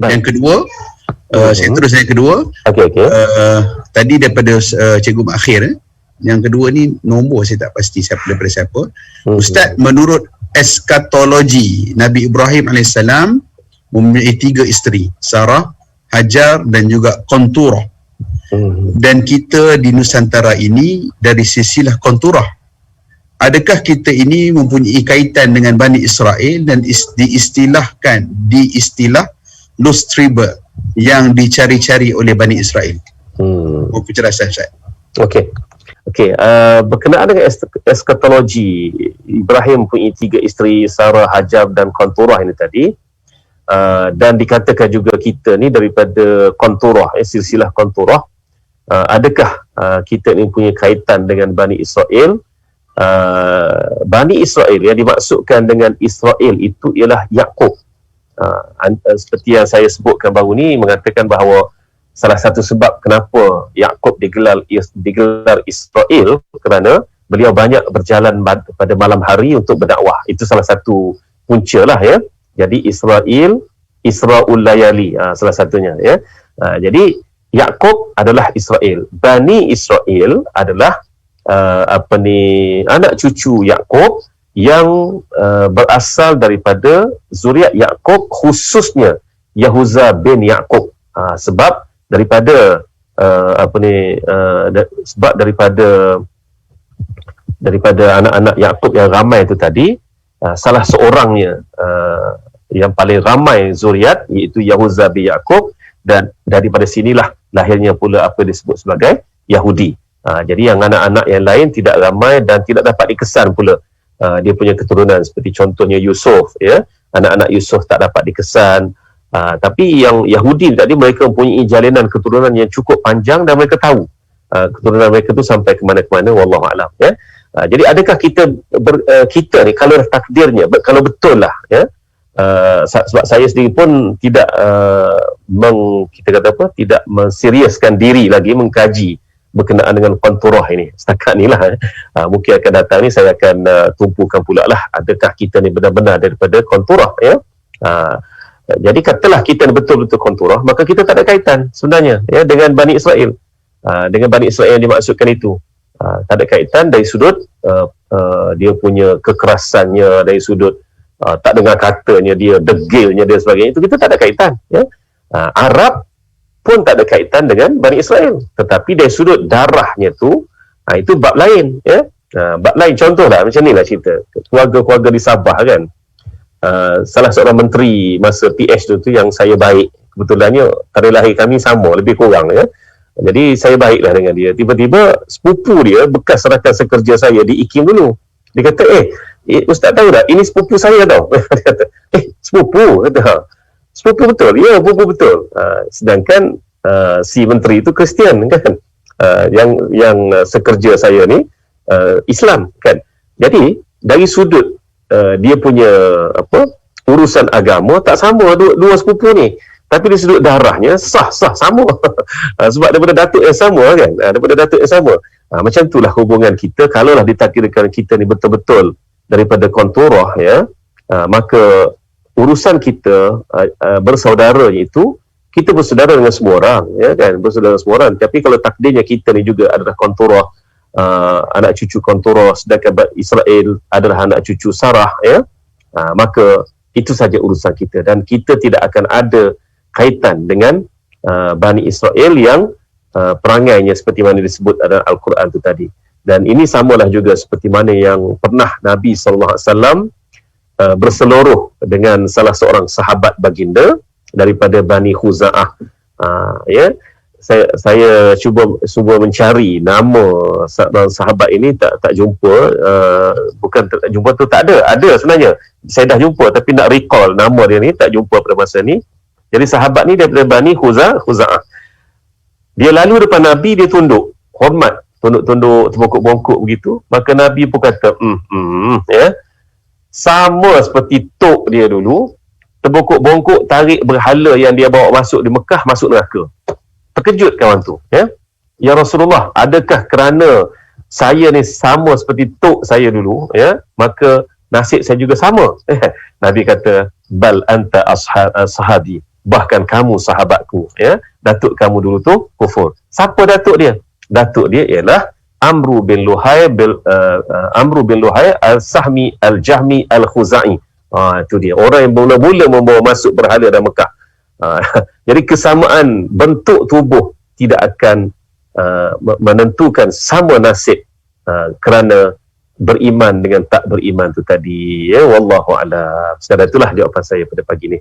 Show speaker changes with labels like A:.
A: Yang kedua, saya terus yang kedua.
B: Okey.
A: Tadi daripada Cikgu Akhir, yang kedua ni nombor saya tak pasti daripada siapa. Ustaz, menurut eskatologi Nabi Ibrahim AS mempunyai 3 isteri, Sarah, Hajar dan juga Qanturah. Dan kita di Nusantara ini dari sisilah Qanturah. Adakah kita ini mempunyai kaitan dengan Bani Israel dan diistilah Lost Tribe yang dicari-cari oleh Bani Israel? Penjelasan Syed.
B: Okey, berkenaan dengan eskatologi, Ibrahim punya 3 isteri, Sarah, Hajar dan Qanturah ini tadi, dan dikatakan juga kita ni daripada Qanturah, silsilah Qanturah. Adakah kita ni punya kaitan dengan Bani Israel? Bani Israel yang dimaksudkan dengan Israel itu ialah Yaqub. Seperti yang saya sebutkan baru ni, mengatakan bahawa salah satu sebab kenapa Yaqub digelar Israel kerana beliau banyak berjalan pada malam hari untuk berdakwah. Itu salah satu punca lah ya. Jadi Isra'ul Layali, salah satunya ya. Jadi Yaqub adalah Israel. Bani Israel adalah anak cucu Yaqub yang berasal daripada zuriat Yaqub, khususnya Yahuza bin Yaqub. Sebab daripada daripada anak-anak Yaqub yang ramai itu tadi, salah seorangnya yang paling ramai zuriat iaitu Yahuza bin Yaqub, dan daripada sinilah lahirnya pula apa disebut sebagai Yahudi. Jadi yang anak-anak yang lain tidak ramai dan tidak dapat dikesan pula dia punya keturunan, seperti contohnya Yusuf ya, anak-anak Yusuf tak dapat dikesan. Tapi yang Yahudi tadi, mereka mempunyai jalinan keturunan yang cukup panjang dan mereka tahu keturunan mereka tu sampai ke mana-mana, wallahu a'lam ya. Jadi adakah kita ni kalau takdirnya, kalau betul lah ya, sebab saya sendiri pun tidak tidak menseriuskan diri lagi mengkaji berkenaan dengan Qanturah ini setakat ni lah. Mungkin akan datang ni saya akan tumpukan pula lah, adakah kita ni benar-benar daripada Qanturah ya. Jadi katalah kita ni betul-betul Qanturah, maka kita tak ada kaitan sebenarnya ya dengan Bani Israel. Dengan Bani Israel yang dimaksudkan itu tak ada kaitan dari sudut dia punya kekerasannya, dari sudut tak dengar katanya dia, degilnya dia sebagainya, itu kita tak ada kaitan ya. Arab pun tak ada kaitan dengan Bani Israel, tetapi dari sudut darahnya tu itu bab lain ya. Bab lain, contohlah macam ni lah cerita keluarga-keluarga di Sabah kan. Salah seorang menteri masa PH tu yang saya baik, kebetulannya tarikh lahir kami sama lebih kurang ya. Jadi saya baiklah dengan dia. Tiba-tiba sepupu dia, bekas rakan sekerja saya di IKIM dulu, dia kata Ustaz tahu tak, ini sepupu saya tau. Dia kata sepupu, kata sepupu betul, ya sepupu betul. Sedangkan si menteri itu Kristian kan, yang sekerja saya ni Islam kan. Jadi dari sudut dia punya urusan agama tak sama dua sepupu ni, tapi dari sudut darahnya sah sama. Sebab daripada datuk yang sama kan, macam itulah hubungan kita. Kalaulah ditakdirkan kita ni betul-betul daripada Qanturah ya, maka urusan kita bersaudara itu, kita bersaudara dengan semua orang ya kan, bersaudara dengan semua orang. Tapi kalau takdirnya kita ni juga adalah Qanturah, anak cucu Qanturah, sedangkan Israel adalah anak cucu Sarah ya, maka itu saja urusan kita, dan kita tidak akan ada kaitan dengan Bani Israel yang perangainya seperti mana disebut dalam Al-Quran itu tadi. Dan ini samalah juga seperti mana yang pernah Nabi SAW berseluruh dengan salah seorang sahabat baginda daripada Bani Khuza'ah. Ya, saya cuba mencari nama sahabat ini, tak jumpa. Bukan tak jumpa tu, tak ada sebenarnya. Saya dah jumpa tapi nak recall nama dia ni tak jumpa pada masa ni. Jadi sahabat ni daripada Bani Khuza'ah. Dia lalu depan Nabi, dia tunduk hormat, tunduk terbongkok-bongkok begitu. Maka Nabi pun kata ya, sama seperti tok dia dulu, terbongkok-bongkok tarik berhala yang dia bawa masuk di Mekah, masuk neraka. Terkejut kawan tu ya. Ya Rasulullah, adakah kerana saya ni sama seperti tok saya dulu ya, maka nasib saya juga sama? Nabi kata, bal anta sahabi, bahkan kamu sahabatku, ya, datuk kamu dulu tu kufur. Siapa datuk dia? Datuk dia ialah Amru bin Luhai al-Sahmi al-Jahmi al-Khuzai. Itu dia orang yang mula-mula membawa masuk berhala dalam Mekah. Jadi kesamaan bentuk tubuh tidak akan menentukan sama nasib kerana beriman dengan tak beriman tu tadi, ya. Wallahu a'lam. Sekadar itulah jawapan saya pada pagi ni.